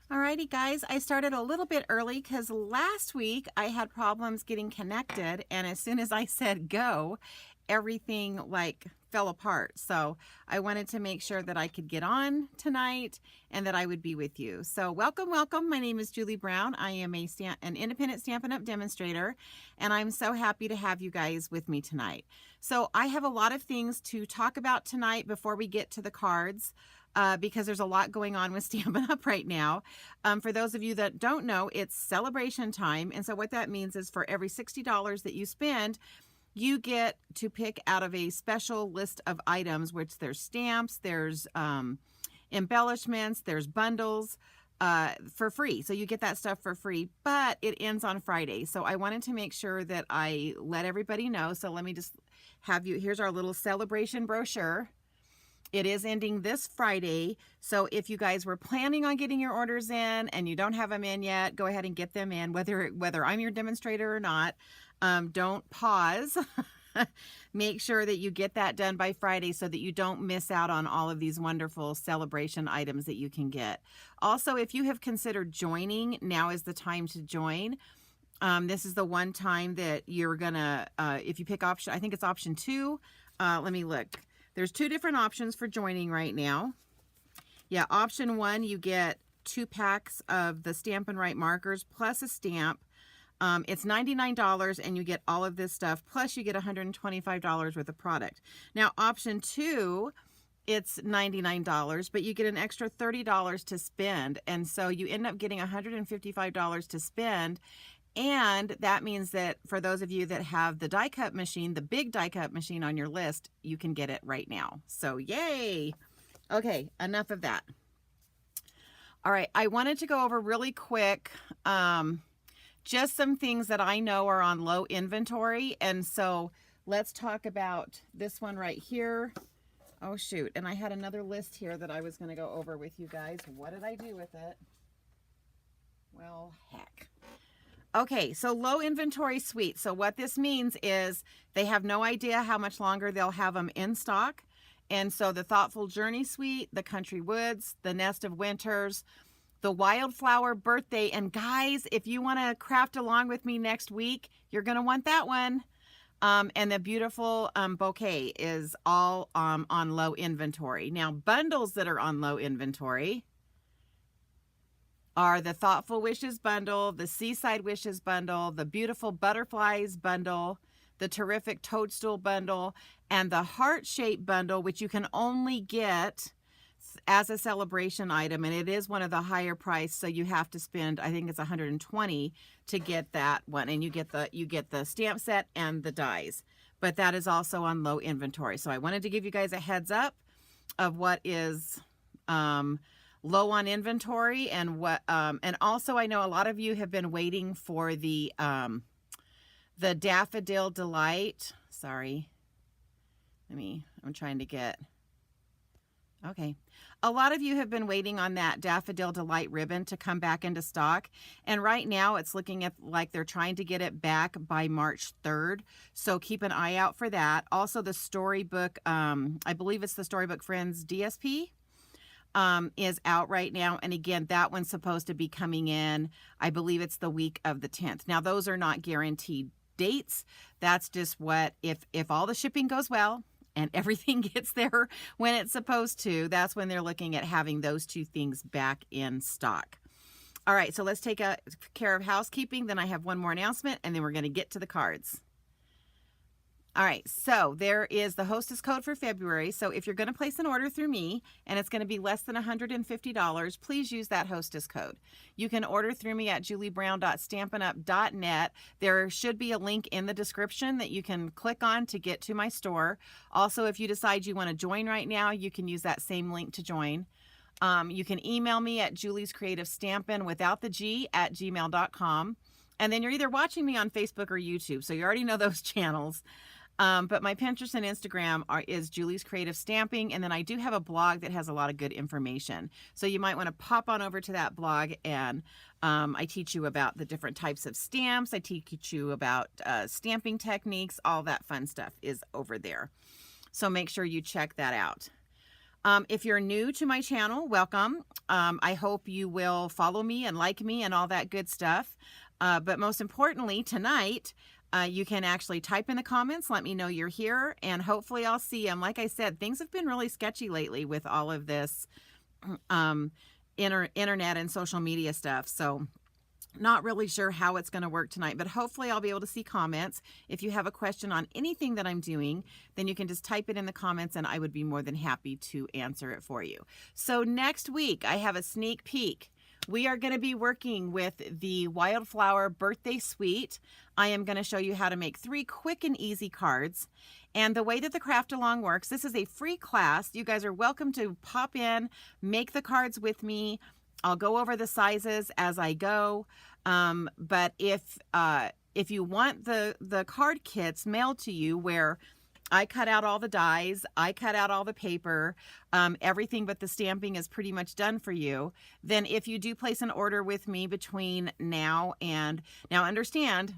Alrighty guys, I started a little bit early because last week I had problems getting connected, and as soon as I said go, everything fell apart. So I wanted to make sure that I could get on tonight and that I would be with you. So welcome, welcome. My name is Julie Brown. I am an independent Stampin' Up! Demonstrator, and I'm so happy to have you guys with me tonight. So I have a lot of things to talk about tonight before we get to the cards. Because there's a lot going on with Stampin' Up! Right now. For those of you that don't know, it's celebration time. And so what that means is for every $60 that you spend, you get to pick out of a special list of items, which there's stamps, there's embellishments, there's bundles for free. So you get that stuff for free, but it ends on Friday. So I wanted to make sure that I let everybody know. So let me just have you, here's our little celebration brochure. It is ending this Friday, so if you guys were planning on getting your orders in and you don't have them in yet, go ahead and get them in, whether I'm your demonstrator or not. Don't pause. Make sure that you get that done by Friday so that you don't miss out on all of these wonderful celebration items that you can get. Also, if you have considered joining, now is the time to join. This is the one time that you're gonna, if you pick option, I think it's option 2. Let me look. There's 2 different options for joining right now. Yeah, option 1, you get 2 packs of the Stampin' Right markers plus a stamp. It's $99 and you get all of this stuff, plus you get $125 worth of product. Now, option 2, it's $99, but you get an extra $30 to spend. And so you end up getting $155 to spend. And that means that for those of you that have the die cut machine, the big die cut machine on your list, you can get it right now. So yay. Okay, enough of that. All right, I wanted to go over really quick just some things that I know are on low inventory. And so let's talk about this one right here. Oh shoot, and I had another list here that I was going to go over with you guys. What did I do with it? Well, heck. Okay, so low inventory suite. So what this means is they have no idea how much longer they'll have them in stock. And so the Thoughtful Journey suite, the Country Woods, the Nest of Winters, the Wildflower Birthday. And guys, if you want to craft along with me next week, you're going to want that one. And the Beautiful Bouquet is all on low inventory. Now, bundles that are on low inventory are the Thoughtful Wishes bundle, the Seaside Wishes bundle, the Beautiful Butterflies bundle, the Terrific Toadstool bundle, and the Heart Shape bundle, which you can only get as a celebration item, and it is one of the higher price, so you have to spend, I think it's $120 to get that one, and you get the stamp set and the dies. But that is also on low inventory. So I wanted to give you guys a heads up of what is low on inventory, and what and also I know a lot of you have been waiting for the Daffodil Delight. Sorry, I'm trying to get, okay. A lot of you have been waiting on that Daffodil Delight ribbon to come back into stock, and right now it's looking at like they're trying to get it back by March 3rd, so keep an eye out for that. Also the Storybook, I believe it's the Storybook Friends DSP, is out right now. And again, that one's supposed to be coming in, I believe it's the week of the 10th. Now, those are not guaranteed dates. That's just what, if all the shipping goes well and everything gets there when it's supposed to, that's when they're looking at having those 2 things back in stock. All right, so let's take care of housekeeping. Then I have one more announcement, and then we're going to get to the cards. All right, so there is the hostess code for February. So if you're going to place an order through me and it's going to be less than $150, please use that hostess code. You can order through me at juliebrown.stampinup.net. There should be a link in the description that you can click on to get to my store. Also, if you decide you want to join right now, you can use that same link to join. You can email me at juliescreativestampin without the G at gmail.com. And then you're either watching me on Facebook or YouTube, so you already know those channels. But my Pinterest and Instagram is Julie's Creative Stamping, and then I do have a blog that has a lot of good information. So you might want to pop on over to that blog, and I teach you about the different types of stamps. I teach you about stamping techniques. All that fun stuff is over there. So make sure you check that out. If you're new to my channel, welcome. I hope you will follow me and like me and all that good stuff. But most importantly, tonight, you can actually type in the comments, let me know you're here, and hopefully I'll see them. Like I said, things have been really sketchy lately with all of this internet and social media stuff. So not really sure how it's going to work tonight, but hopefully I'll be able to see comments. If you have a question on anything that I'm doing, then you can just type it in the comments and I would be more than happy to answer it for you. So next week, I have a sneak peek. We are going to be working with the Wildflower Birthday Suite. I am going to show you how to make 3 quick and easy cards. And the way that the craft along works, this is a free class. You guys are welcome to pop in, make the cards with me. I'll go over the sizes as I go. But if you want the card kits mailed to you where I cut out all the dies, I cut out all the paper, everything but the stamping is pretty much done for you, then if you do place an order with me between now understand,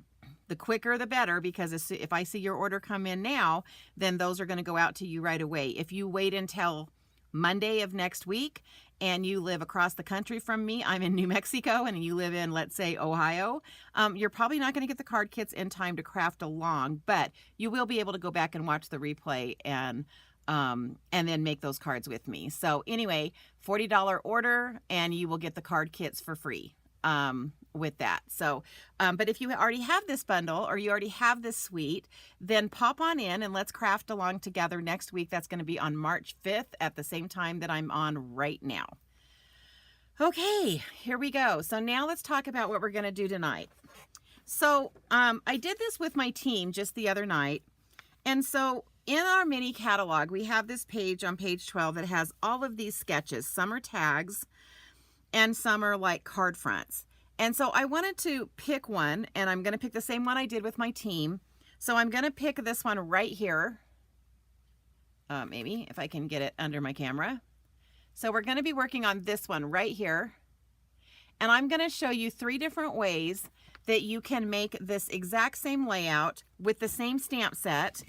the quicker the better, because if I see your order come in now, then those are going to go out to you right away. If you wait until Monday of next week and you live across the country from me, I'm in New Mexico, and you live in, let's say, Ohio, you're probably not going to get the card kits in time to craft along, but you will be able to go back and watch the replay and then make those cards with me. So anyway, $40 order and you will get the card kits for free with that. So, but if you already have this bundle or you already have this suite, then pop on in and let's craft along together next week. That's going to be on March 5th at the same time that I'm on right now. Okay, here we go. So now let's talk about what we're going to do tonight. So I did this with my team just the other night. And so in our mini catalog, we have this page on page 12 that has all of these sketches. Some are tags and some are like card fronts. And so I wanted to pick one, and I'm going to pick the same one I did with my team. So I'm going to pick this one right here. Maybe if I can get it under my camera. So we're going to be working on this one right here. And I'm going to show you 3 different ways that you can make this exact same layout with the same stamp set,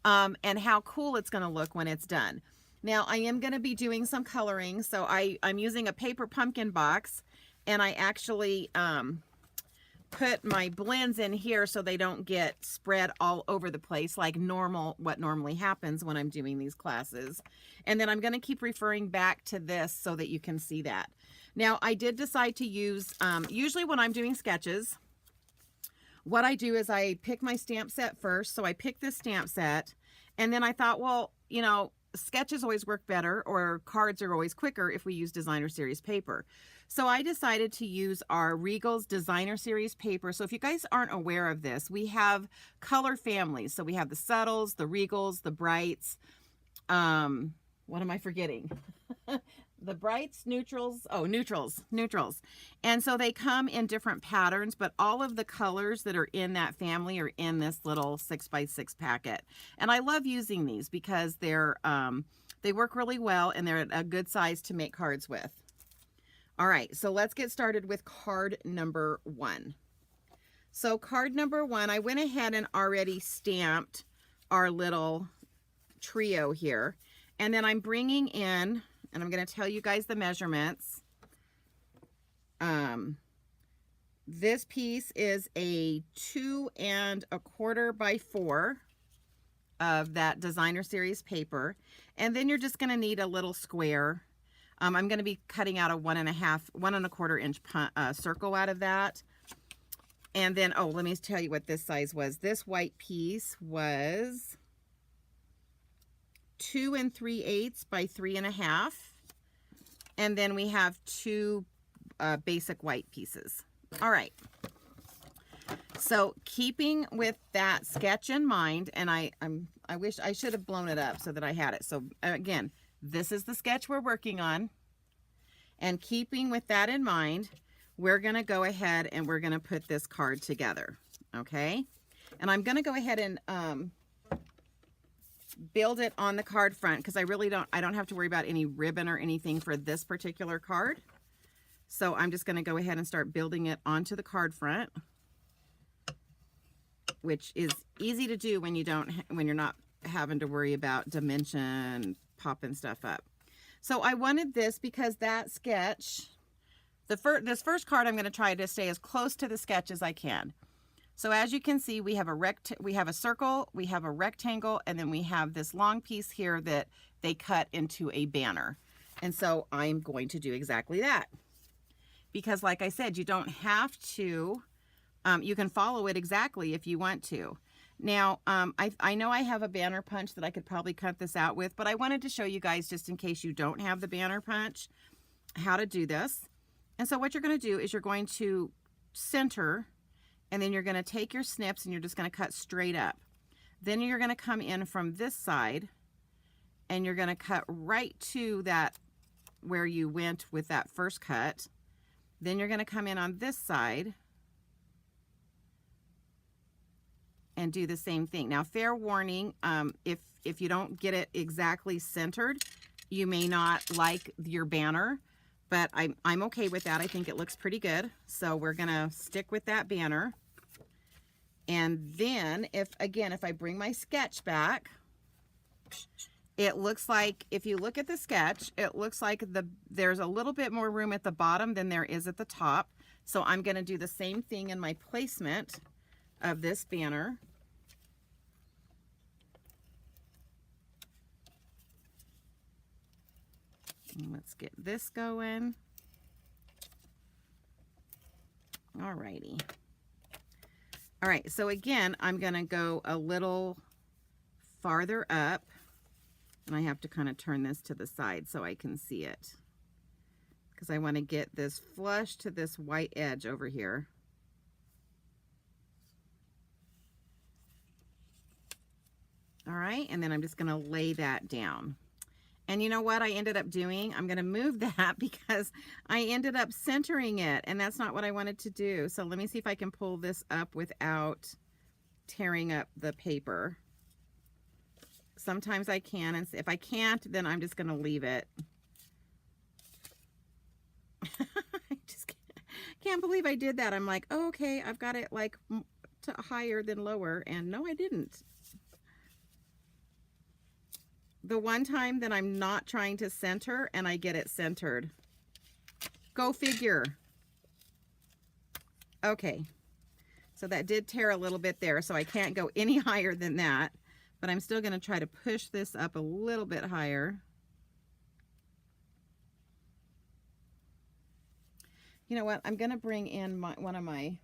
and how cool it's going to look when it's done. Now I am going to be doing some coloring. So I'm using a paper pumpkin box. And I actually put my blends in here so they don't get spread all over the place like what normally happens when I'm doing these classes. And then I'm going to keep referring back to this so that you can see that. Now, I did decide to use, usually when I'm doing sketches, what I do is I pick my stamp set first. So I pick this stamp set, and then I thought, well, you know, sketches always work better, or cards are always quicker if we use Designer Series paper. So I decided to use our Regal's Designer Series paper. So if you guys aren't aware of this, we have color families. So we have the subtles, the Regals, the brights. What am I forgetting? The brights, neutrals. Oh, neutrals. And so they come in different patterns, but all of the colors that are in that family are in this little 6x6 packet. And I love using these because they work really well and they're a good size to make cards with. All right, so let's get started with card number 1. So card number 1, I went ahead and already stamped our little trio here. And then I'm bringing in, and I'm going to tell you guys the measurements. This piece is a 2 1/4 by 4 of that Designer Series paper. And then you're just going to need a little square. I'm going to be cutting out a 1 1/4 inch circle out of that. And then, oh, let me tell you what this size was. This white piece was 2 3/8 by 3 1/2. And then we have 2 basic white pieces. All right. So keeping with that sketch in mind, and I wish I should have blown it up so that I had it. So again, this is the sketch we're working on. And keeping with that in mind, we're going to go ahead and we're going to put this card together. Okay. And I'm going to go ahead and build it on the card front because I don't have to worry about any ribbon or anything for this particular card. So I'm just going to go ahead and start building it onto the card front, which is easy to do when you're not having to worry about dimension, popping stuff up. So I wanted this because that sketch, this first card, I'm going to try to stay as close to the sketch as I can. So as you can see, we have a circle, we have a rectangle, and then we have this long piece here that they cut into a banner. And so I'm going to do exactly that. Because like I said, you don't have to, you can follow it exactly if you want to. Now, I know I have a banner punch that I could probably cut this out with, but I wanted to show you guys, just in case you don't have the banner punch, how to do this. And so what you're going to do is you're going to center, and then you're going to take your snips and you're just going to cut straight up. Then you're going to come in from this side and you're going to cut right to that where you went with that first cut. Then you're going to come in on this side and do the same thing. Now, fair warning, if you don't get it exactly centered, you may not like your banner, but I'm okay with that. I think it looks pretty good. So we're gonna stick with that banner. And then if I bring my sketch back, it looks like, if you look at the sketch, it looks like there's a little bit more room at the bottom than there is at the top. So I'm gonna do the same thing in my placement of this banner. And let's get this going. Alrighty. All right, so again, I'm gonna go a little farther up, and I have to kind of turn this to the side so I can see it, because I want to get this flush to this white edge over here. All right, and then I'm just gonna lay that down. And you know what I ended up doing? I'm going to move that because I ended up centering it, and that's not what I wanted to do. So let me see if I can pull this up without tearing up the paper. Sometimes I can, and if I can't, then I'm just going to leave it. I just can't believe I did that. I'm like, oh, okay, I've got it like to higher than lower, and no, I didn't. The one time that I'm not trying to center and I get it centered. Go figure. Okay, so that did tear a little bit there, so I can't go any higher than that, but I'm still going to try to push this up a little bit higher. You know what? I'm going to bring in one of my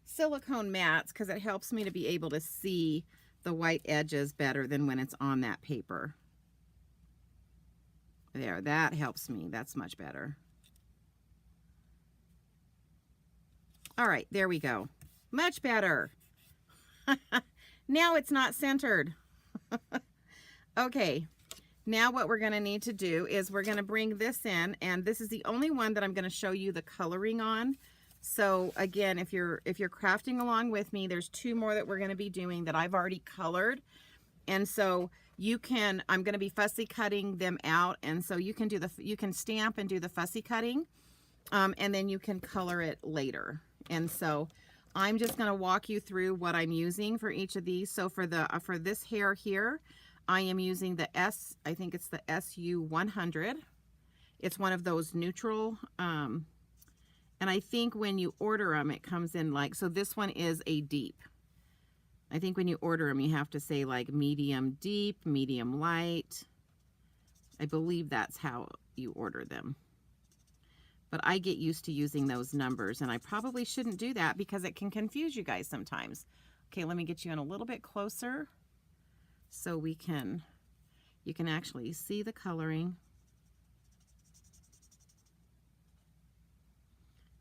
silicone mats because it helps me to be able to see the white edges better than when it's on that paper. There, that helps me. That's much better. All right, there we go. Much better. Now it's not centered. Okay, now what we're going to need to do is we're going to bring this in, and this is the only one that I'm going to show you the coloring on. So again, if you're crafting along with me, there's two more that we're going to be doing that I've already colored. And so you can, I'm going to be fussy cutting them out, and so you can stamp and do the fussy cutting, and then you can color it later. And so I'm just going to walk you through what I'm using for each of these. So for this hair here, I am using the I think it's the SU100. It's one of those neutral, and I think when you order them, it comes in like, so this one is a deep. I think when you order them, you have to say like medium deep, medium light. I believe that's how you order them. But I get used to using those numbers, and I probably shouldn't do that because it can confuse you guys sometimes. Okay, let me get you in a little bit closer so you can actually see the coloring.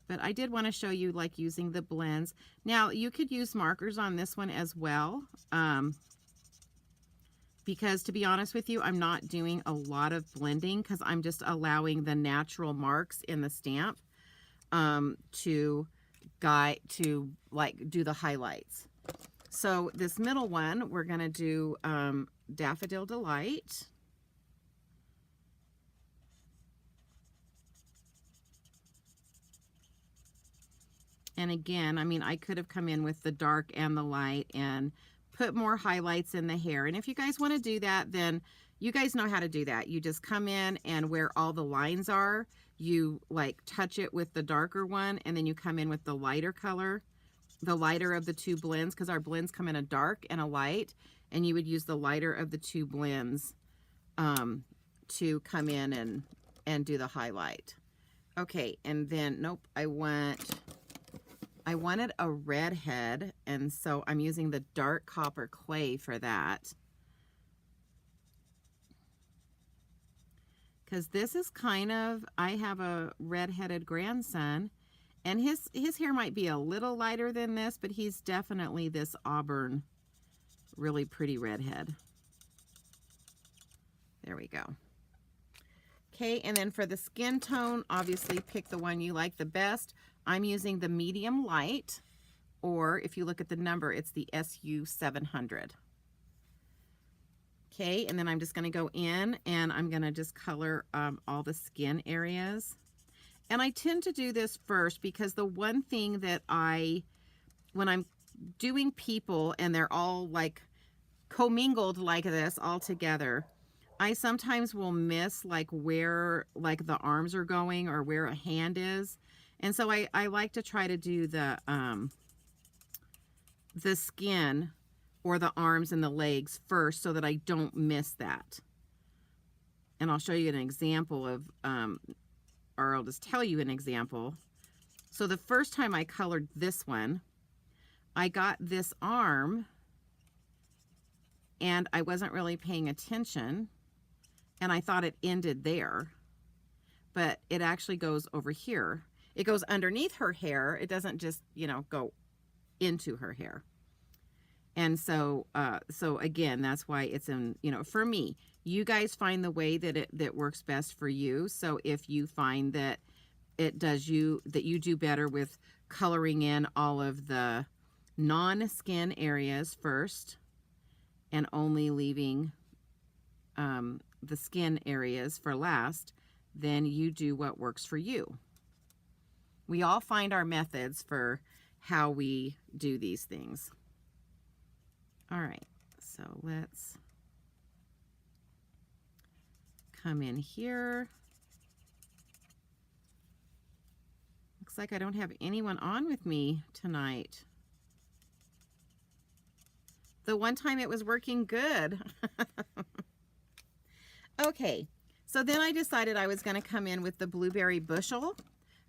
But I did want to show you like using the blends. Now you could use markers on this one as well, because to be honest with you, I'm not doing a lot of blending because I'm just allowing the natural marks in the stamp to like do the highlights. So this middle one, we're going to do Daffodil Delight. And again, I mean, I could have come in with the dark and the light and put more highlights in the hair. And if you guys want to do that, then you guys know how to do that. You just come in, and where all the lines are, you like touch it with the darker one, and then you come in with the lighter color, the lighter of the two blends, because our blends come in a dark and a light, and you would use the lighter of the two blends to come in and do the highlight. Okay, and then, nope, I wanted a redhead, and so I'm using the dark copper clay for that. Because this is kind of, I have a redheaded grandson, and his hair might be a little lighter than this, but he's definitely this auburn, really pretty redhead. There we go. Okay, and then for the skin tone, obviously pick the one you like the best. I'm using the medium light, or if you look at the number, it's the SU 700. Okay, and then I'm just going to go in and I'm going to just color all the skin areas. And I tend to do this first because the one thing that when I'm doing people and they're all like commingled like this all together, I sometimes will miss like where like the arms are going or where a hand is. And so I like to try to do the skin or the arms and the legs first so that I don't miss that. And I'll show you an example of, or I'll just tell you an example. So the first time I colored this one, I got this arm and I wasn't really paying attention, and I thought it ended there, but it actually goes over here. It goes underneath her hair. It doesn't just, you know, go into her hair. And so, so again, that's why it's in, you know, for me, you guys find the way that works best for you. So if you find that that you do better with coloring in all of the non-skin areas first and only leaving the skin areas for last, then you do what works for you. We all find our methods for how we do these things. All right, so let's come in here. Looks like I don't have anyone on with me tonight. The one time it was working good. Okay, so then I decided I was going to come in with the blueberry bushel.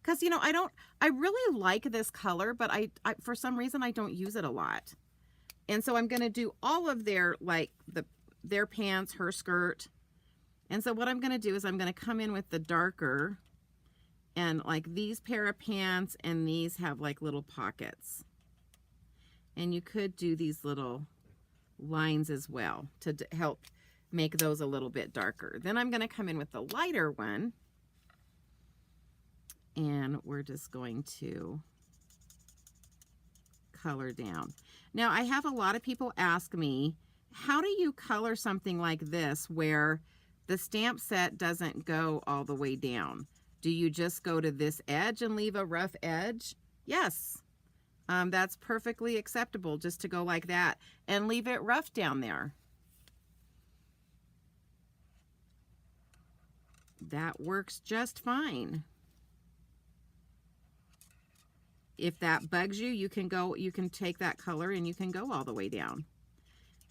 Because, you know, I really like this color, but I for some reason I don't use it a lot. And so I'm going to do all of their, like, their pants, her skirt. And so what I'm going to do is I'm going to come in with the darker, and like these pair of pants, and these have like little pockets. And you could do these little lines as well to help make those a little bit darker. Then I'm going to come in with the lighter one, and we're just going to color down. Now, I have a lot of people ask me, how do you color something like this where the stamp set doesn't go all the way down? Do you just go to this edge and leave a rough edge? Yes, that's perfectly acceptable, just to go like that and leave it rough down there. That works just fine. If that bugs you, you can take that color and you can go all the way down.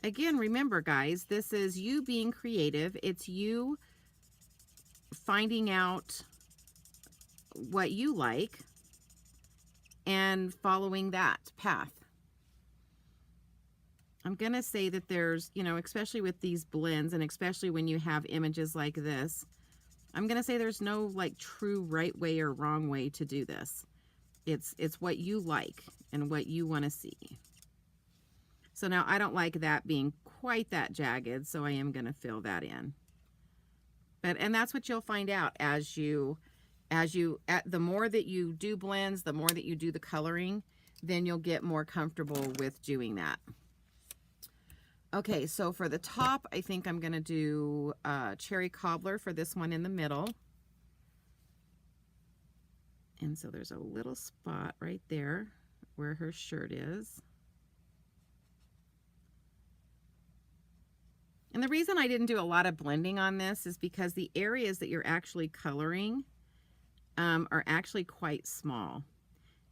Again, remember guys, this is you being creative. It's you finding out what you like and following that path. I'm going to say that there's, you know, especially with these blends and especially when you have images like this, I'm going to say there's no like true right way or wrong way to do this. It's what you like and what you want to see. So now I don't like that being quite that jagged, so I am going to fill that in. And that's what you'll find out as the more that you do blends, the more that you do the coloring, then you'll get more comfortable with doing that. Okay, so for the top, I think I'm going to do cherry cobbler for this one in the middle. And so there's a little spot right there where her shirt is. And the reason I didn't do a lot of blending on this is because the areas that you're actually coloring are actually quite small.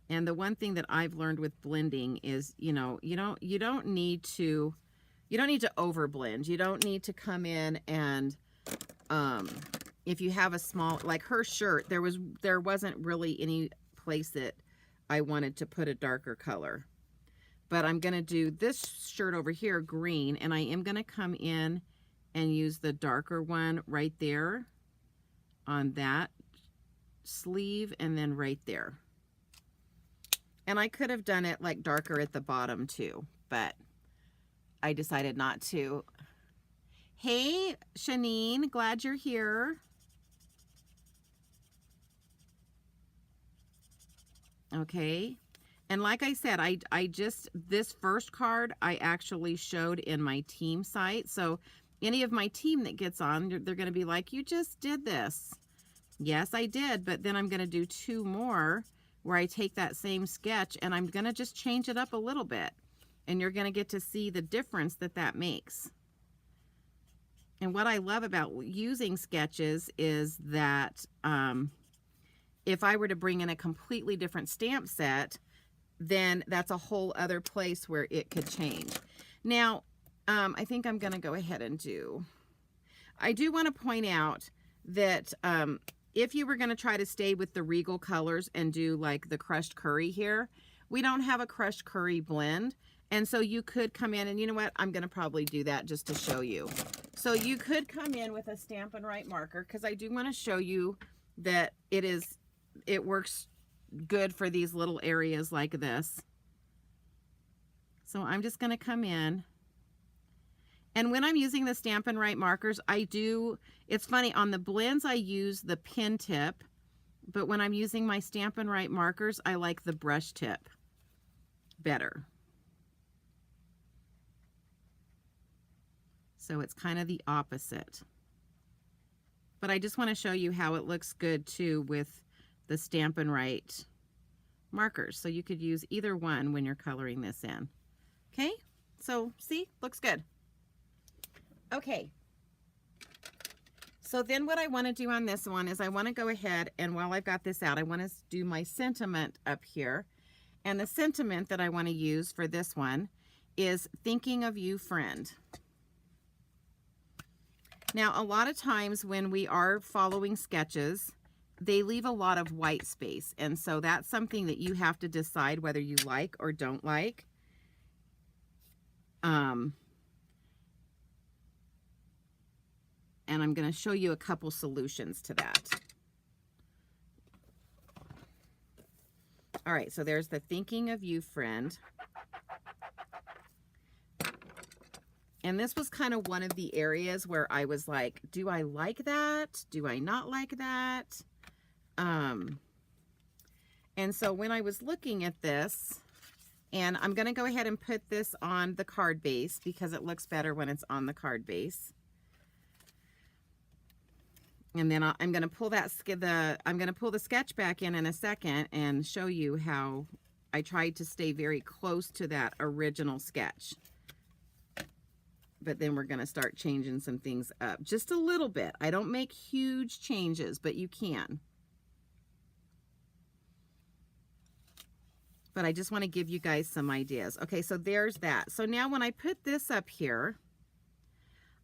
And the one thing that I've learned with blending is, you know, you don't need to over blend. You don't need to come in and if you have a small, like her shirt, there wasn't really any place that I wanted to put a darker color. But I'm going to do this shirt over here green, and I am going to come in and use the darker one right there on that sleeve and then right there. And I could have done it like darker at the bottom too, but I decided not to. Hey, Shanine, glad you're here. Okay. And like I said, I just, this first card I actually showed in my team site. So any of my team that gets on, they're going to be like, you just did this. Yes, I did. But then I'm going to do 2 more where I take that same sketch and I'm going to just change it up a little bit. And you're going to get to see the difference that that makes. And what I love about using sketches is that if I were to bring in a completely different stamp set, then that's a whole other place where it could change. Now, I think I'm going to go ahead and I do want to point out that if you were going to try to stay with the Regal colors and do like the crushed curry here, we don't have a crushed curry blend. And so you could come in and, you know what, I'm going to probably do that just to show you. So you could come in with a Stampin' Write marker, because I do want to show you that it works good for these little areas like this. So I'm just going to come in. And when I'm using the Stampin' Write markers, it's funny, on the blends I use the pin tip, but when I'm using my Stampin' Write markers, I like the brush tip better. So it's kind of the opposite. But I just want to show you how it looks good too with the Stampin' Write markers. So you could use either one when you're coloring this in. Okay, so see, looks good. Okay, so then what I want to do on this one is I want to go ahead and while I've got this out, I want to do my sentiment up here. And the sentiment that I want to use for this one is thinking of you, friend. Now, a lot of times when we are following sketches, they leave a lot of white space. And so that's something that you have to decide whether you like or don't like. And I'm going to show you a couple solutions to that. All right, so there's the thinking of you, friend. And this was kind of one of the areas where I was like, do I like that? Do I not like that? And so when I was looking at this, and I'm going to go ahead and put this on the card base because it looks better when it's on the card base. And then I'm going to pull the sketch back in a second and show you how I tried to stay very close to that original sketch. But then we're going to start changing some things up just a little bit. I don't make huge changes, but you can. But I just want to give you guys some ideas. Okay, so there's that. So now when I put this up here,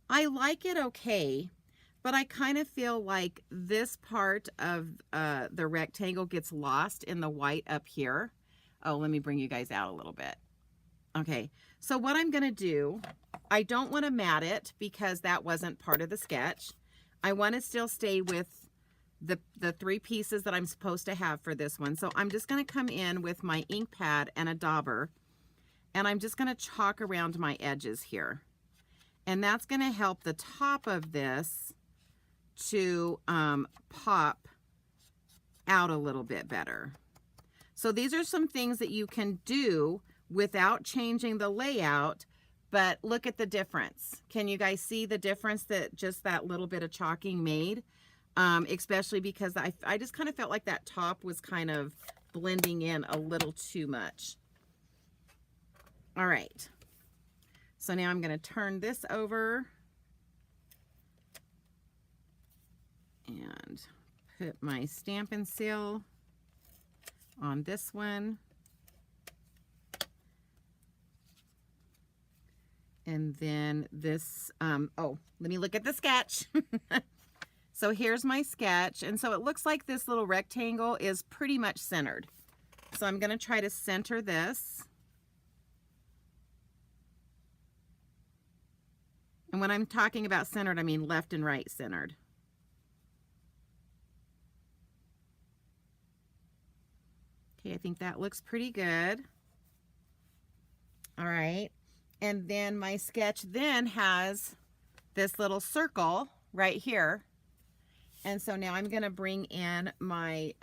I like it okay, but I kind of feel like this part of the rectangle gets lost in the white up here. Oh, let me bring you guys out a little bit. Okay, so what I'm going to do, I don't want to mat it because that wasn't part of the sketch. I want to still stay with the 3 pieces that I'm supposed to have for this one. So I'm just going to come in with my ink pad and a dauber, and I'm just going to chalk around my edges here. And that's going to help the top of this to pop out a little bit better. So these are some things that you can do without changing the layout, but look at the difference. Can you guys see the difference that just that little bit of chalking made? Especially because I just kind of felt like that top was kind of blending in a little too much. All right. So now I'm going to turn this over put my Stampin' Seal on this one. And then this, oh, let me look at the sketch. So here's my sketch. And so it looks like this little rectangle is pretty much centered. So I'm going to try to center this. And when I'm talking about centered, I mean left and right centered. Okay, I think that looks pretty good. All right. And then my sketch then has this little circle right here. And so now I'm going to bring in my,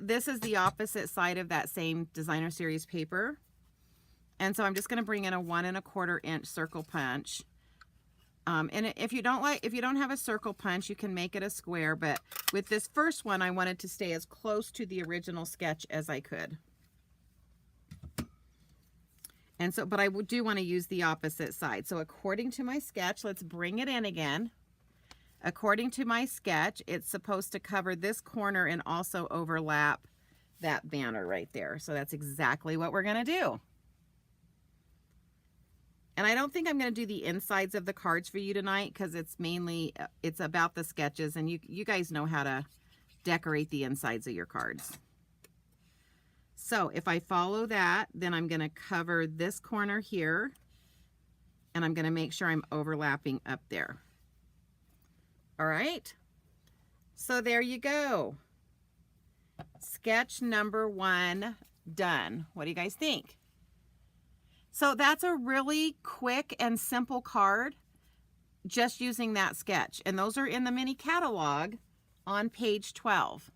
this is the opposite side of that same designer series paper. And so I'm just going to bring in a 1 1/4 inch circle punch. And if you don't have a circle punch, you can make it a square. But with this first one, I wanted to stay as close to the original sketch as I could. And so, but I do want to use the opposite side. So according to my sketch, let's bring it in again. According to my sketch, it's supposed to cover this corner and also overlap that banner right there. So that's exactly what we're going to do. And I don't think I'm going to do the insides of the cards for you tonight because it's mainly, it's about the sketches, and you guys know how to decorate the insides of your cards. So if I follow that, then I'm going to cover this corner here, and I'm going to make sure I'm overlapping up there. All right. So there you go. Sketch number 1 done. What do you guys think? So that's a really quick and simple card just using that sketch. And those are in the mini catalog on page 12.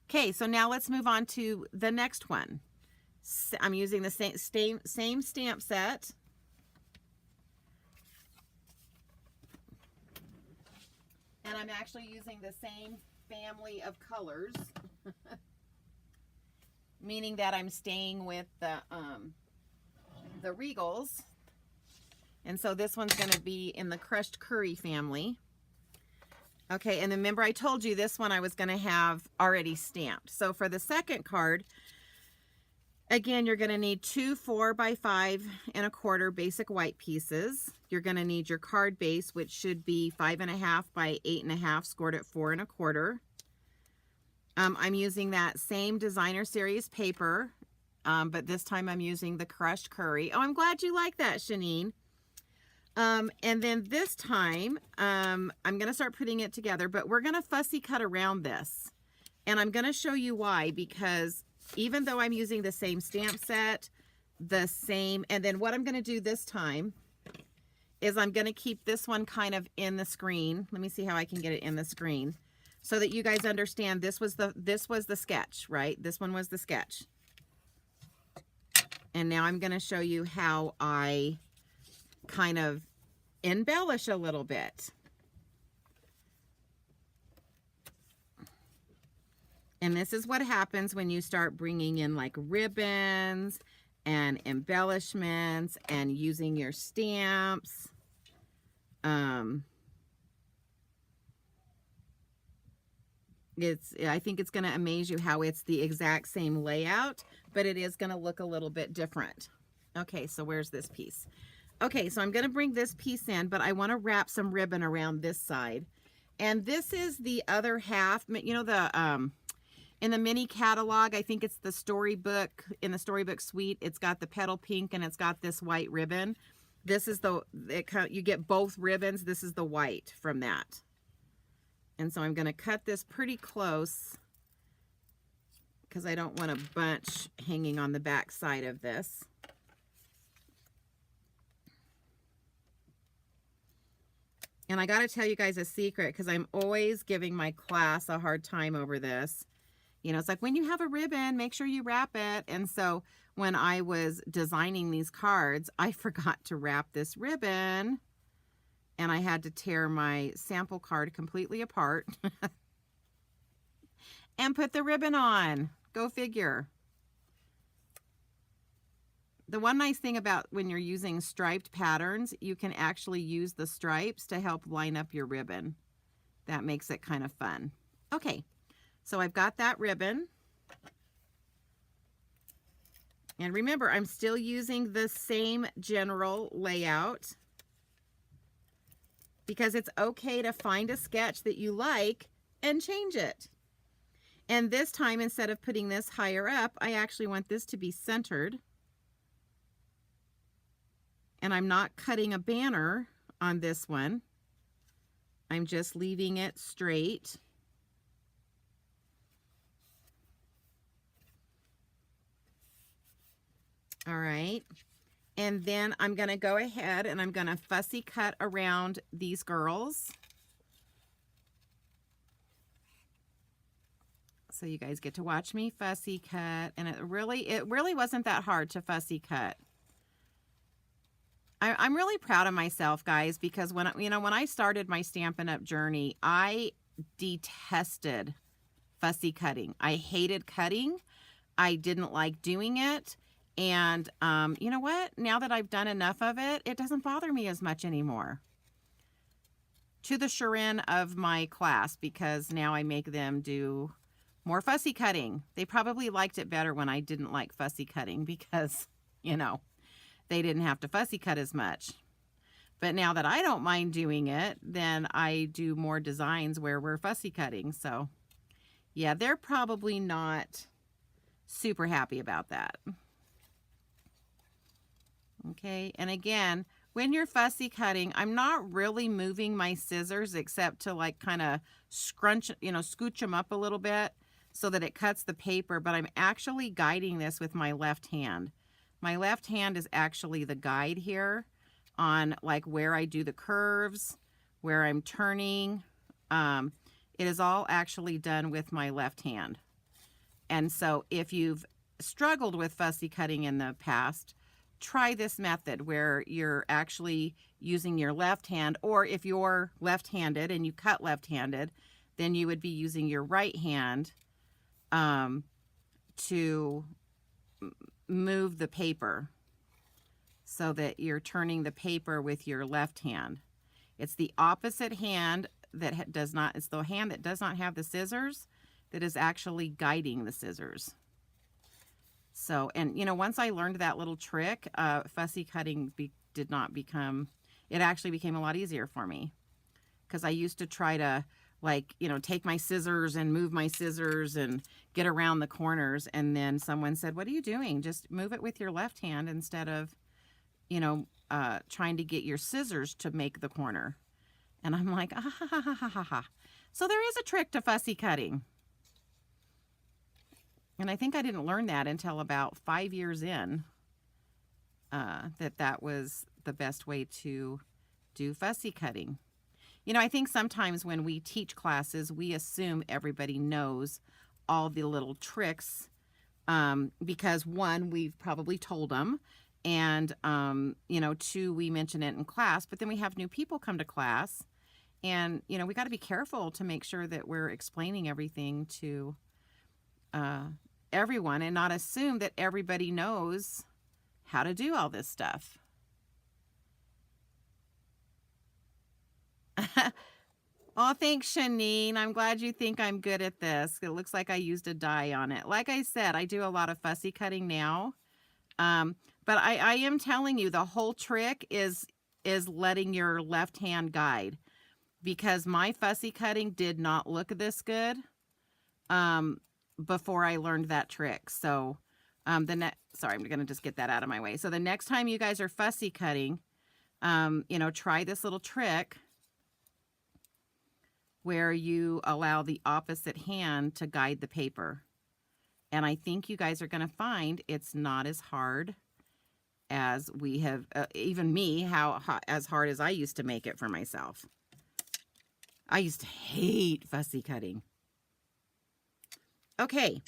Okay, so now let's move on to the next one. I'm using the same stamp set. And I'm actually using the same family of colors. Meaning that I'm staying with the Regals. And so this one's going to be in the Crushed Curry family. Okay, and remember I told you this one I was going to have already stamped. So for the second card, again, you're going to need 2 4x5 1/4 basic white pieces. You're going to need your card base, which should be 5.5 by 8.5, scored at 4 1/4. I'm using that same designer series paper, but this time I'm using the Crushed Curry. Oh, I'm glad you like that, Shanine. And then this time, I'm going to start putting it together, but we're going to fussy cut around this. And I'm going to show you why, because even though I'm using the same stamp set, and then what I'm going to do this time is I'm going to keep this one kind of in the screen. Let me see how I can get it in the screen so that you guys understand this was the sketch, right? This one was the sketch. And now I'm going to show you how I kind of embellish a little bit. And this is what happens when you start bringing in like ribbons and embellishments and using your stamps. I think it's going to amaze you how it's the exact same layout, but it is going to look a little bit different. Okay, so where's this piece? Okay, so I'm going to bring this piece in, but I want to wrap some ribbon around this side. And this is the other half. You know, the in the mini catalog, I think it's the storybook, in the storybook suite, it's got the petal pink and it's got this white ribbon. This is you get both ribbons. This is the white from that. And so I'm going to cut this pretty close because I don't want a bunch hanging on the back side of this. And I got to tell you guys a secret, because I'm always giving my class a hard time over this. You know, it's like when you have a ribbon, make sure you wrap it. And so when I was designing these cards, I forgot to wrap this ribbon. And I had to tear my sample card completely apart and put the ribbon on. Go figure. The one nice thing about when you're using striped patterns, you can actually use the stripes to help line up your ribbon. That makes it kind of fun. Okay, so I've got that ribbon. And remember, I'm still using the same general layout because it's okay to find a sketch that you like and change it. And this time, instead of putting this higher up, I actually want this to be centered. And I'm not cutting a banner on this one. I'm just leaving it straight. All right. And then I'm going to go ahead and I'm going to fussy cut around these girls. So you guys get to watch me fussy cut. And it really wasn't that hard to fussy cut. I'm really proud of myself, guys, because when I started my Stampin' Up! Journey, I detested fussy cutting. I hated cutting. I didn't like doing it. And you know what? Now that I've done enough of it, it doesn't bother me as much anymore. To the chagrin of my class, because now I make them do more fussy cutting. They probably liked it better when I didn't like fussy cutting because, they didn't have to fussy cut as much. But now that I don't mind doing it, then I do more designs where we're fussy cutting. So yeah, they're probably not super happy about that. Okay, and again, when you're fussy cutting, I'm not really moving my scissors except to like kind of scooch them up a little bit so that it cuts the paper, but I'm actually guiding this with my left hand. My left hand is actually the guide here on like where I do the curves, where I'm turning. It is all actually done with my left hand. And so if you've struggled with fussy cutting in the past, try this method where you're actually using your left hand, or if you're left-handed and you cut left-handed, then you would be using your right hand to move the paper so that you're turning the paper with your left hand. It's the opposite hand that does not, it's the hand that does not have the scissors that is actually guiding the scissors. So, and once I learned that little trick, fussy cutting it actually became a lot easier for me, because I used to try to take my scissors and move my scissors and get around the corners. And then someone said, what are you doing? Just move it with your left hand instead of, trying to get your scissors to make the corner. And I'm like, ah, ha, ha, ha, ha, ha, ha. So there is a trick to fussy cutting. And I think I didn't learn that until about 5 years in, that was the best way to do fussy cutting. I think sometimes when we teach classes, we assume everybody knows all the little tricks because one, we've probably told them, and two, we mention it in class, but then we have new people come to class, and we got to be careful to make sure that we're explaining everything to everyone and not assume that everybody knows how to do all this stuff. Oh, thanks, Shanine. I'm glad you think I'm good at this. It looks like I used a die on it. Like I said, I do a lot of fussy cutting now. But I am telling you, the whole trick is letting your left hand guide, because my fussy cutting did not look this good before I learned that trick. So sorry, I'm going to just get that out of my way. So the next time you guys are fussy cutting, try this little trick where you allow the opposite hand to guide the paper. And I think you guys are going to find it's not as hard as we have, even me, as hard as I used to make it for myself. I used to hate fussy cutting. Okay,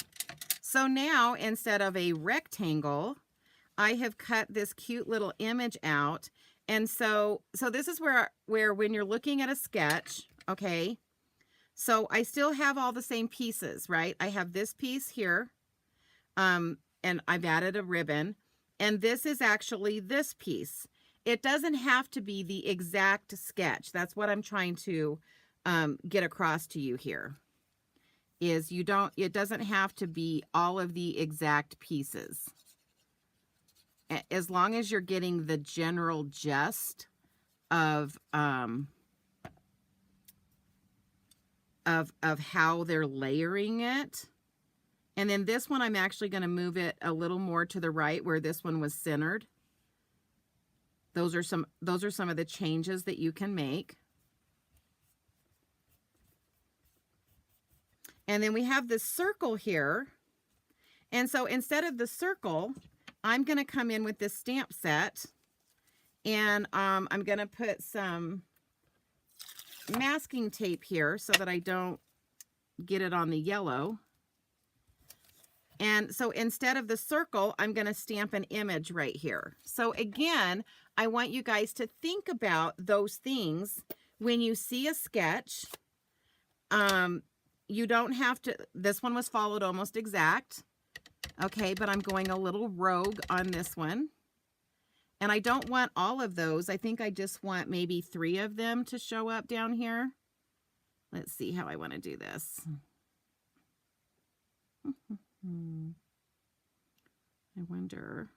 so now instead of a rectangle, I have cut this cute little image out. And so this is where when you're looking at a sketch, okay, so I still have all the same pieces, right? I have this piece here, and I've added a ribbon. And this is actually this piece. It doesn't have to be the exact sketch. That's what I'm trying to get across to you here. Is it doesn't have to be all of the exact pieces. As long as you're getting the general gist of how they're layering it. And then this one, I'm actually going to move it a little more to the right where this one was centered. Those are some of the changes that you can make. And then we have this circle here. And so instead of the circle, I'm going to come in with this stamp set, and I'm going to put some masking tape here so that I don't get it on the yellow. And so instead of the circle, I'm going to stamp an image right here. So again, I want you guys to think about those things when you see a sketch. You don't have to, this one was followed almost exact. Okay, but I'm going a little rogue on this one. And I don't want all of those. I think I just want maybe 3 of them to show up down here. Let's see how I want to do this. I wonder.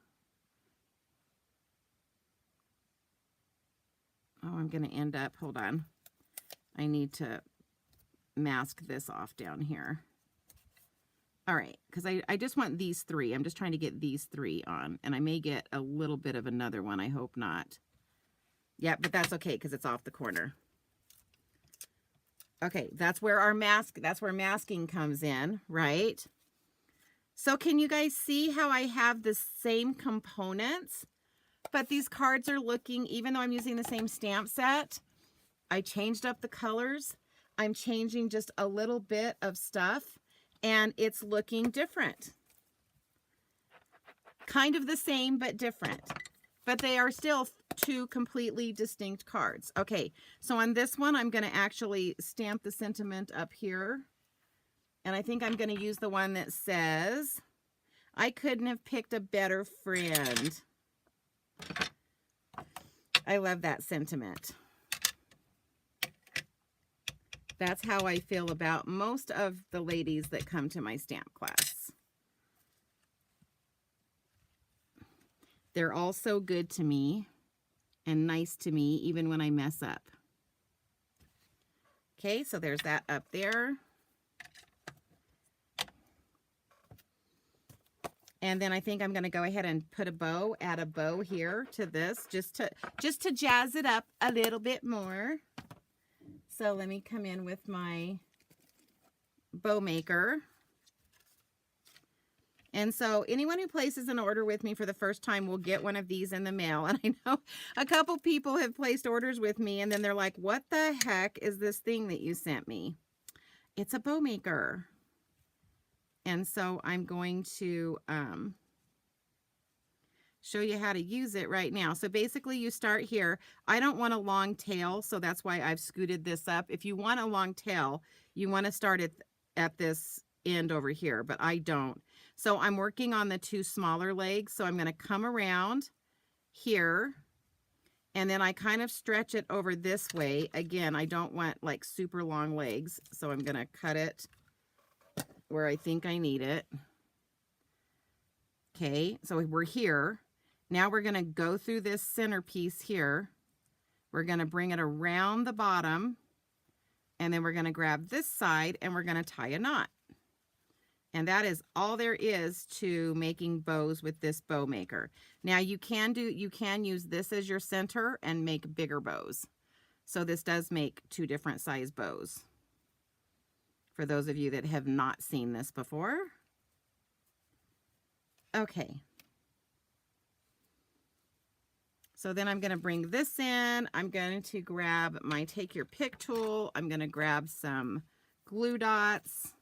Oh, I'm going to end up, hold on. I need to mask this off down here. All right, because I just want these 3. I'm just trying to get these 3 on, and I may get a little bit of another one. I hope not. Yeah, but that's okay because it's off the corner. Okay, that's where masking comes in, right? So can you guys see how I have the same components, but these cards are looking, even though I'm using the same stamp set, I changed up the colors. I'm changing just a little bit of stuff, and it's looking different. Kind of the same, but different. But they are still 2 completely distinct cards. Okay, so on this one, I'm going to actually stamp the sentiment up here. And I think I'm going to use the one that says, I couldn't have picked a better friend. I love that sentiment. That's how I feel about most of the ladies that come to my stamp class. They're all so good to me and nice to me, even when I mess up. Okay, so there's that up there. And then I think I'm going to go ahead and put a bow, add a bow here to this, just to jazz it up a little bit more. So let me come in with my bow maker. And so anyone who places an order with me for the first time will get one of these in the mail. And I know a couple people have placed orders with me, and then they're like, what the heck is this thing that you sent me? It's a bow maker. And so I'm going to show you how to use it right now. So basically you start here. I don't want a long tail, so that's why I've scooted this up. If you want a long tail, you want to start at this end over here, but I don't. So I'm working on the 2 smaller legs. So I'm going to come around here, and then I kind of stretch it over this way. Again, I don't want like super long legs, so I'm going to cut it where I think I need it. Okay, so we're here. Now we're going to go through this center piece here. We're going to bring it around the bottom, and then we're going to grab this side and we're going to tie a knot. And that is all there is to making bows with this bow maker. Now you can use this as your center and make bigger bows. So this does make 2 different size bows. For those of you that have not seen this before. Okay. So then I'm going to bring this in. I'm going to grab my Take Your Pick tool. I'm going to grab some glue dots.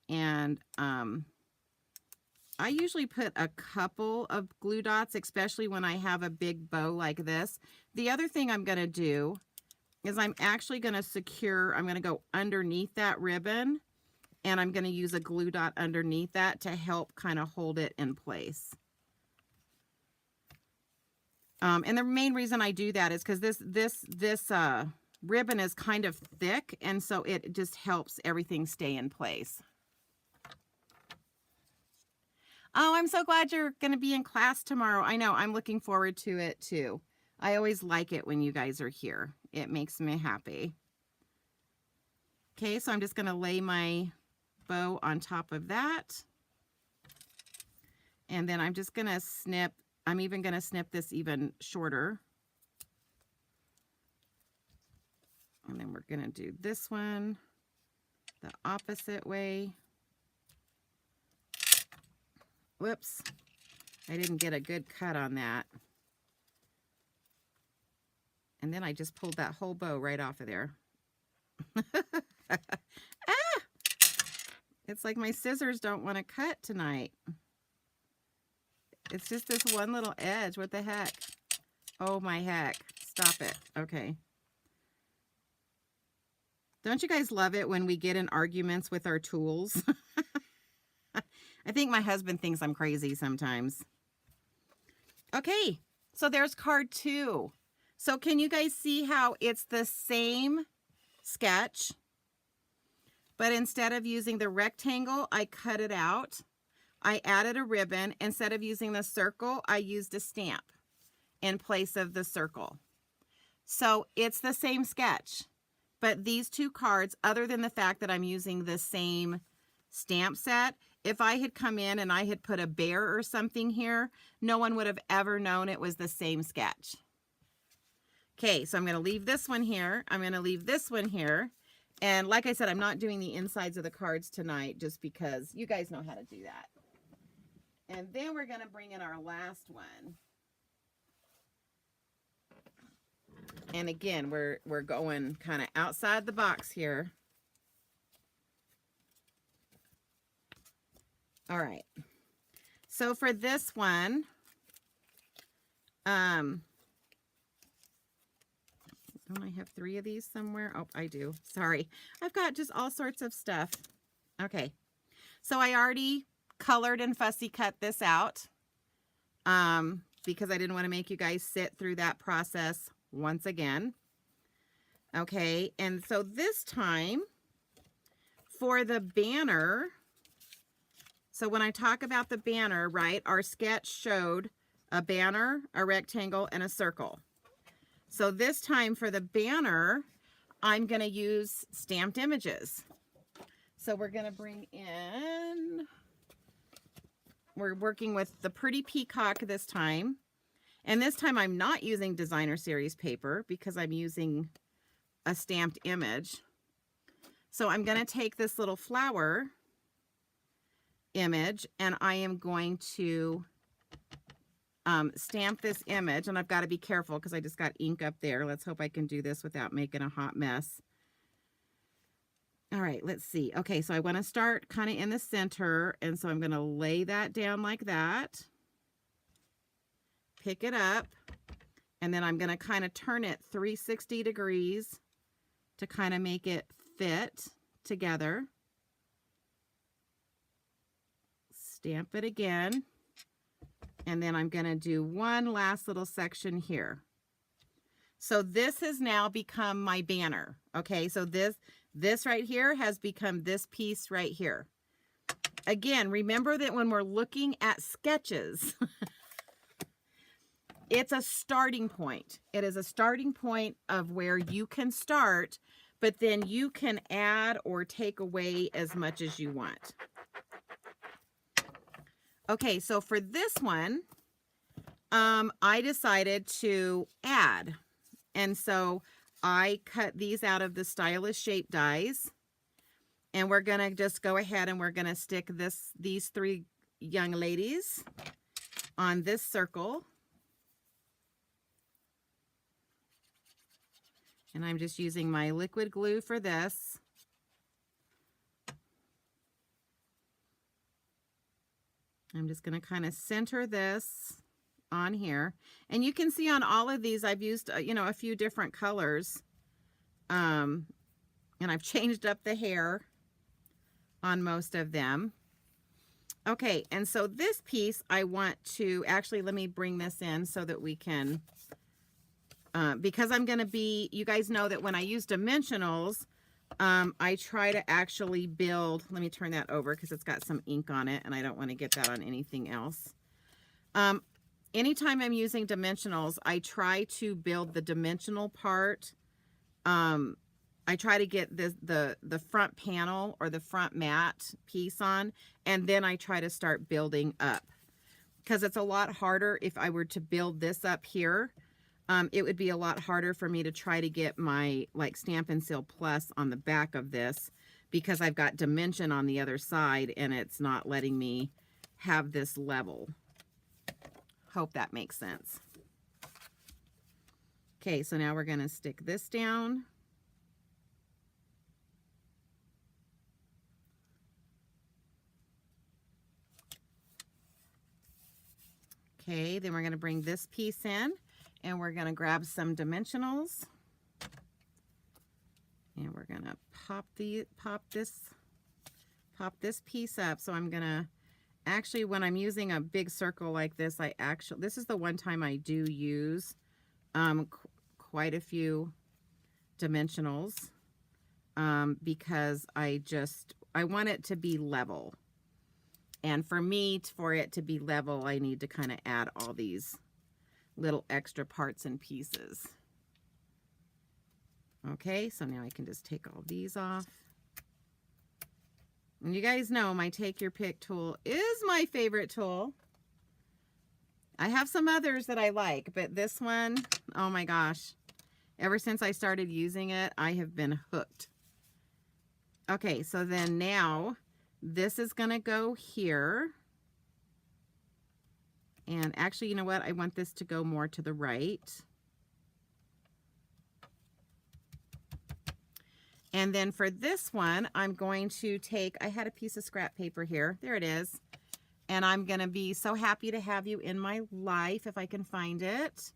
And I usually put a couple of glue dots, especially when I have a big bow like this. The other thing I'm going to do is I'm actually going to I'm going to go underneath that ribbon, and I'm going to use a glue dot underneath that to help kind of hold it in place. And the main reason I do that is because this ribbon is kind of thick, and so it just helps everything stay in place. Oh, I'm so glad you're going to be in class tomorrow. I know, I'm looking forward to it too. I always like it when you guys are here. It makes me happy. Okay, so I'm just going to lay my bow on top of that. And then I'm just going to snip. I'm even going to snip this even shorter. And then we're going to do this one the opposite way. Whoops, I didn't get a good cut on that. And then I just pulled that whole bow right off of there. Ah! It's like my scissors don't want to cut tonight. It's just this one little edge. What the heck? Oh my heck. Stop it. Okay. Don't you guys love it when we get in arguments with our tools? I think my husband thinks I'm crazy sometimes. Okay, so there's card 2. So can you guys see how it's the same sketch, but instead of using the rectangle, I cut it out. I added a ribbon. Instead of using the circle, I used a stamp in place of the circle. So it's the same sketch, but these two cards, other than the fact that I'm using the same stamp set, if I had come in and I had put a bear or something here, no one would have ever known it was the same sketch. Okay, so I'm going to leave this one here. I'm going to leave this one here. And like I said, I'm not doing the insides of the cards tonight just because you guys know how to do that. And then we're going to bring in our last one. And again, we're going kind of outside the box here. All right. So for this one, don't I have 3 of these somewhere? Oh, I do. Sorry. I've got just all sorts of stuff. Okay. So I already colored and fussy cut this out because I didn't want to make you guys sit through that process once again. Okay. And so this time for the banner, so when I talk about the banner, right, our sketch showed a banner, a rectangle, and a circle. So this time for the banner, I'm going to use stamped images. So we're going to bring in, we're working with the Pretty Peacock this time. And this time I'm not using designer series paper because I'm using a stamped image. So I'm going to take this little flower image and I am going to stamp this image, and I've got to be careful because I just got ink up there. Let's hope I can do this without making a hot mess. All right, let's see. Okay, so I want to start kind of in the center, and so I'm going to lay that down like that. Pick it up, and then I'm going to kind of turn it 360 degrees to kind of make it fit together. Stamp it again. And then I'm going to do one last little section here. So this has now become my banner. Okay, so this right here has become this piece right here. Again, remember that when we're looking at sketches, it's a starting point. It is a starting point of where you can start, but then you can add or take away as much as you want. Okay, so for this one, I decided to add. And so I cut these out of the Stylish Shape dies. And we're going to just go ahead and we're going to stick these 3 young ladies on this circle. And I'm just using my liquid glue for this. I'm just going to kind of center this on here. And you can see on all of these, I've used, a few different colors. And I've changed up the hair on most of them. Okay, and so this piece I want to, actually let me bring this in so that we can because I'm going to be, you guys know that when I use dimensionals, I try to actually build, let me turn that over because it's got some ink on it and I don't want to get that on anything else. Anytime I'm using dimensionals, I try to build the dimensional part. I try to get the front panel or the front mat piece on, and then I try to start building up. Because it's a lot harder if I were to build this up here. It would be a lot harder for me to try to get my like Stampin' Seal Plus on the back of this because I've got dimension on the other side and it's not letting me have this level. Hope that makes sense. Okay, so now we're going to stick this down. Okay, then we're going to bring this piece in and we're going to grab some dimensionals. And we're going to pop this piece up. So I'm going to actually, when I'm using a big circle like this, this is the one time I do use quite a few dimensionals because I want it to be level. And for me, for it to be level, I need to kind of add all these little extra parts and pieces. Okay, so now I can just take all these off. And you guys know my Take Your Pick tool is my favorite tool. I have some others that I like, but this one, oh my gosh. Ever since I started using it, I have been hooked. Okay, so then now this is going to go here. And actually, you know what? I want this to go more to the right. And then for this one, I'm going to take, I had a piece of scrap paper here. There it is. And I'm going to be so happy to have you in my life if I can find it.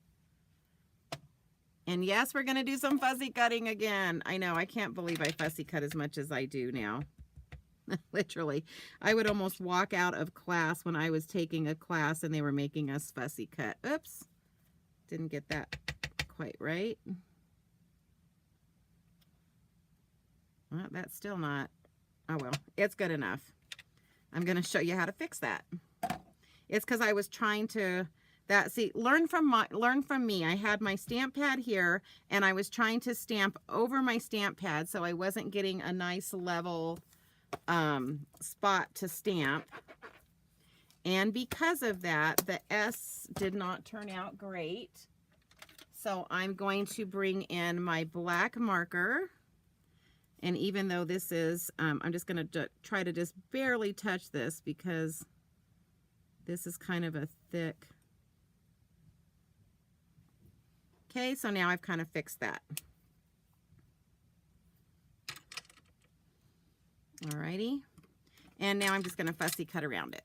And yes, we're going to do some fussy cutting again. I know, I can't believe I fussy cut as much as I do now. Literally, I would almost walk out of class when I was taking a class and they were making us fussy cut. Oops, didn't get that quite right. Well, that's still not, oh well, it's good enough. I'm going to show you how to fix that. It's because I was trying to, learn from me. I had my stamp pad here and I was trying to stamp over my stamp pad so I wasn't getting a nice level spot to stamp, and because of that the S did not turn out great. So I'm going to bring in my black marker, and even though this is I'm just going to try to just barely touch this because this is kind of a thick. Okay, so now I've kind of fixed that. Alrighty, and now I'm just going to fussy cut around it.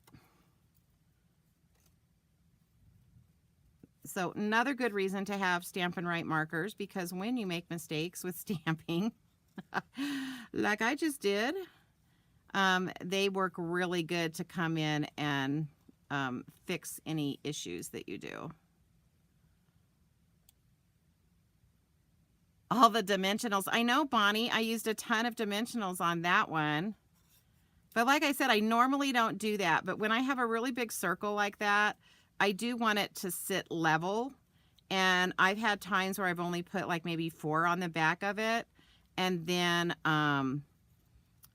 So another good reason to have Stampin' Write markers, because when you make mistakes with stamping, like I just did, they work really good to come in and fix any issues that you do. All the dimensionals. I know, Bonnie, I used a ton of dimensionals on that one. But like I said, I normally don't do that. But when I have a really big circle like that, I do want it to sit level. And I've had times where I've only put like maybe 4 on the back of it. And then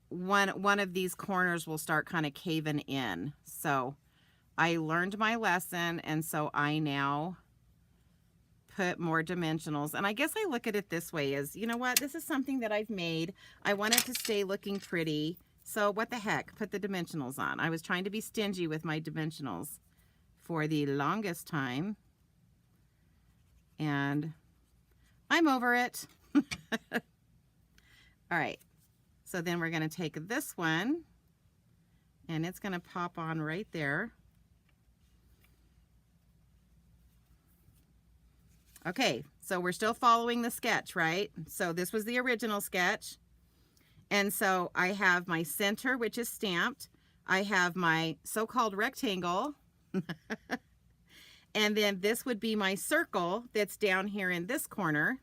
one of these corners will start kind of caving in. So I learned my lesson. And so I now put more dimensionals. And I guess I look at it this way as, you know what, this is something that I've made. I want it to stay looking pretty. So what the heck, put the dimensionals on. I was trying to be stingy with my dimensionals for the longest time. And I'm over it. All right. So then we're going to take this one and it's going to pop on right there. Okay, so we're still following the sketch, right? So this was the original sketch. And so I have my center, which is stamped. I have my so-called rectangle. And then this would be my circle that's down here in this corner.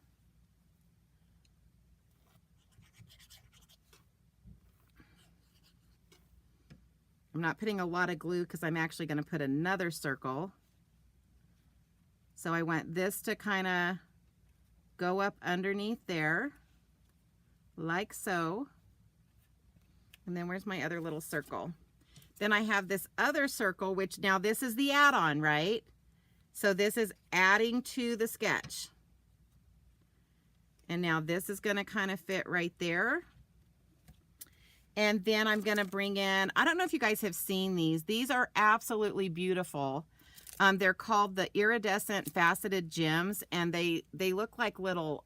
I'm not putting a lot of glue because I'm actually going to put another circle. So I want this to kind of go up underneath there, like so. And then where's my other little circle? Then I have this other circle, which now this is the add-on, right? So this is adding to the sketch. And now this is going to kind of fit right there. And then I'm going to bring in, I don't know if you guys have seen these. These are absolutely beautiful. They're called the iridescent faceted gems, and they look like little,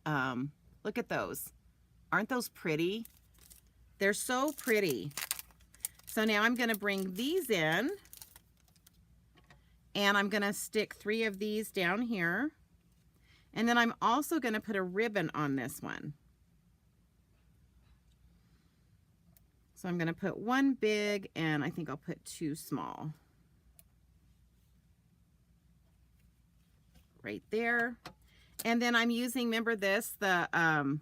look at those. Aren't those pretty? They're so pretty. So now I'm going to bring these in, and I'm going to stick 3 of these down here. And then I'm also going to put a ribbon on this one. So I'm going to put 1 big, and I think I'll put 2 small. Right there. And then I'm using, remember this, the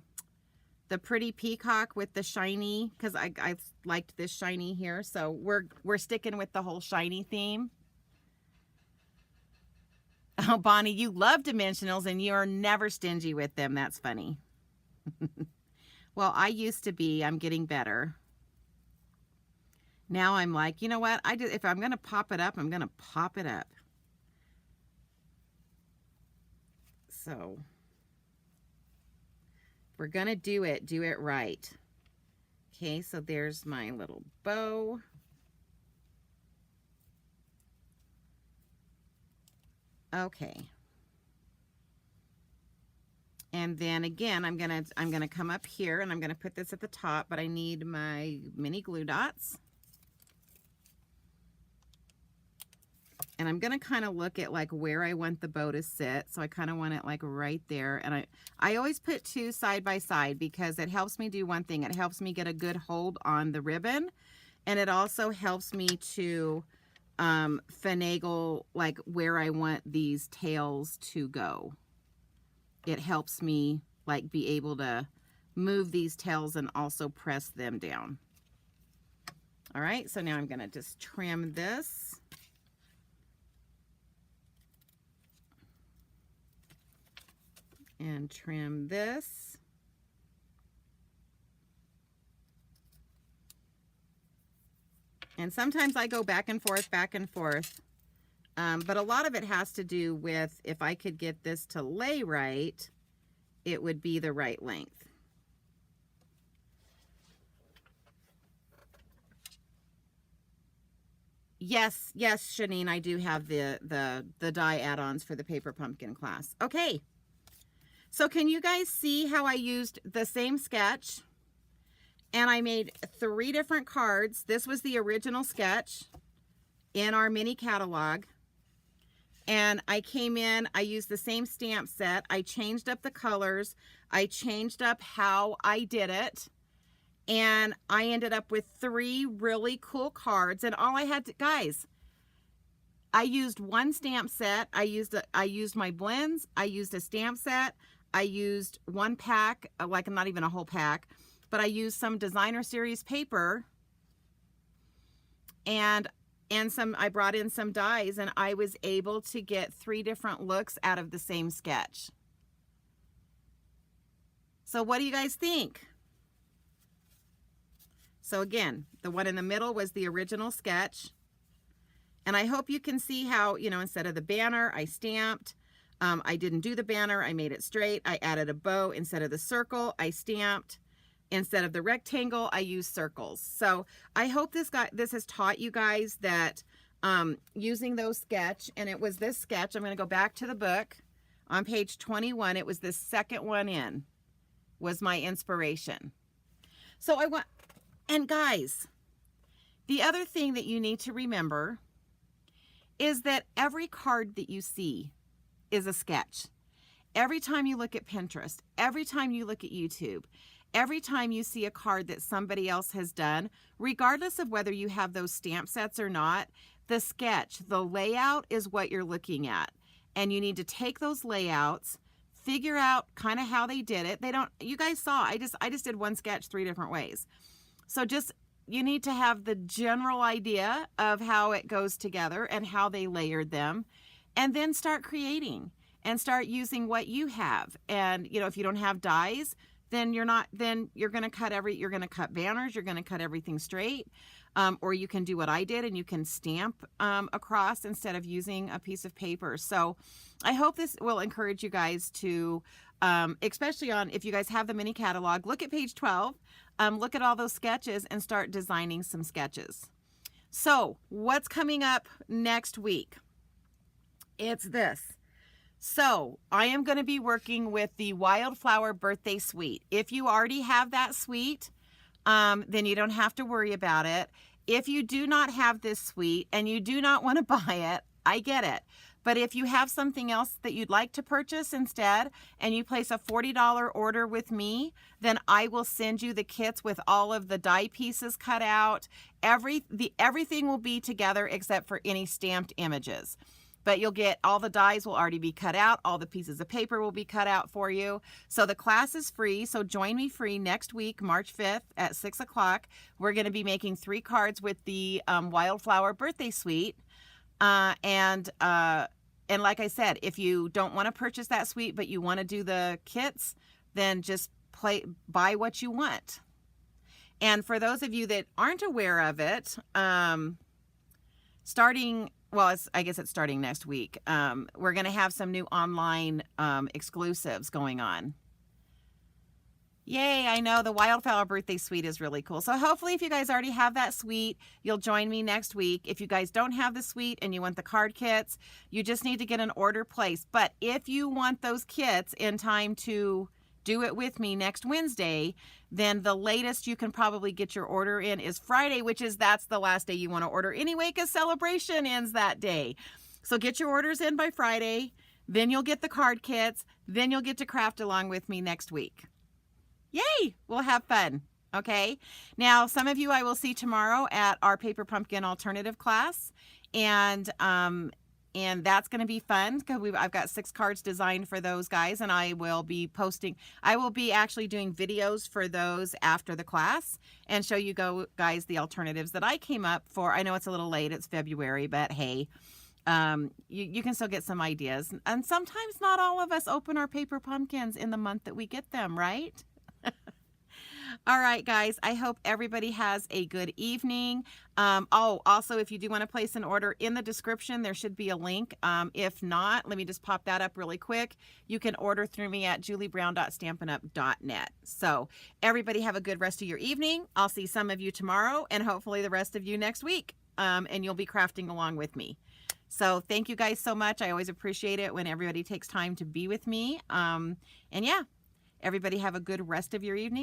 pretty peacock with the shiny, because I liked this shiny here. So we're sticking with the whole shiny theme. Oh, Bonnie, you love dimensionals and you're never stingy with them. That's funny. Well, I used to be. I'm getting better. Now I'm like, you know what? If I'm going to pop it up, I'm going to pop it up. So if we're going to do it right. Okay, so there's my little bow. Okay. And then again, I'm gonna come up here and I'm gonna put this at the top, but I need my mini glue dots. And I'm gonna kind of look at like where I want the bow to sit. So I kind of want it like right there. And I always put 2 side by side because it helps me do one thing. It helps me get a good hold on the ribbon. And it also helps me to finagle like where I want these tails to go. It helps me like be able to move these tails and also press them down. All right, so now I'm gonna just trim this. And trim this. And sometimes I go back and forth. But a lot of it has to do with if I could get this to lay right, it would be the right length. Yes, Shanine, I do have the die add-ons for the paper pumpkin class. Okay. So can you guys see how I used the same sketch and I made 3 different cards? This was the original sketch in our mini catalog. And I came in, I used the same stamp set. I changed up the colors. I changed up how I did it. And I ended up with 3 really cool cards. And all I had to, guys, I used 1 stamp set. I used my blends. I used a stamp set. I used 1 pack, like not even a whole pack, but I used some designer series paper and I brought in some dies, and I was able to get 3 different looks out of the same sketch. So what do you guys think? So again, the one in the middle was the original sketch. And I hope you can see how, you know, instead of the banner, I stamped. I didn't do the banner. I made it straight. I added a bow. Instead of the circle, I stamped. Instead of the rectangle, I used circles. So I hope this has taught you guys that using those sketch, and it was this sketch. I'm going to go back to the book on page 21. It was the second one in, was my inspiration. So and guys, the other thing that you need to remember is that every card that you see is a sketch. Every time you look at Pinterest, every time you look at YouTube, every time you see a card that somebody else has done, regardless of whether you have those stamp sets or not, the sketch, the layout is what you're looking at. and you need to take those layouts, figure out kind of how they did it. You guys saw, I just did one sketch 3 different ways. So you need to have the general idea of how it goes together and how they layered them, and then start creating and start using what you have. And, if you don't have dies, then you're going to cut banners, you're going to cut everything straight. Or you can do what I did and you can stamp across instead of using a piece of paper. So I hope this will encourage you guys to, especially if you guys have the mini catalog, look at page 12, look at all those sketches and start designing some sketches. So what's coming up next week? It's this. So I am going to be working with the Wildflower Birthday Suite. If you already have that suite, then you don't have to worry about it. If you do not have this suite and you do not want to buy it, I get it. But if you have something else that you'd like to purchase instead, and you place a $40 order with me, then I will send you the kits with all of the die pieces cut out. Everything will be together except for any stamped images. But you'll get all the dies will already be cut out. All the pieces of paper will be cut out for you. So the class is free. So join me free next week, March 5th at 6 o'clock. We're going to be making 3 cards with the Wildflower Birthday Suite. And like I said, if you don't want to purchase that suite, but you want to do the kits, then just buy what you want. And for those of you that aren't aware of it, I guess it's starting next week. We're going to have some new online exclusives going on. Yay, I know the Wildflower Birthday Suite is really cool. So hopefully if you guys already have that suite, you'll join me next week. If you guys don't have the suite and you want the card kits, you just need to get an order placed. But if you want those kits in time to do it with me next Wednesday, then the latest you can probably get your order in is Friday, that's the last day you want to order anyway, because celebration ends that day. So get your orders in by Friday, then you'll get the card kits, then you'll get to craft along with me next week. Yay! We'll have fun. Okay. Now, some of you I will see tomorrow at our Paper Pumpkin Alternative class, and that's going to be fun because I've got 6 cards designed for those guys, and I will be actually doing videos for those after the class and show you guys the alternatives that I came up for. I know it's a little late, it's February, but hey, you can still get some ideas. And sometimes not all of us open our paper pumpkins in the month that we get them, right? All right, guys, I hope everybody has a good evening. Also, if you do want to place an order, in the description, there should be a link. If not, let me just pop that up really quick. You can order through me at juliebrown.stampinup.net. So everybody have a good rest of your evening. I'll see some of you tomorrow and hopefully the rest of you next week. And you'll be crafting along with me. So thank you guys so much. I always appreciate it when everybody takes time to be with me. And yeah, everybody have a good rest of your evening.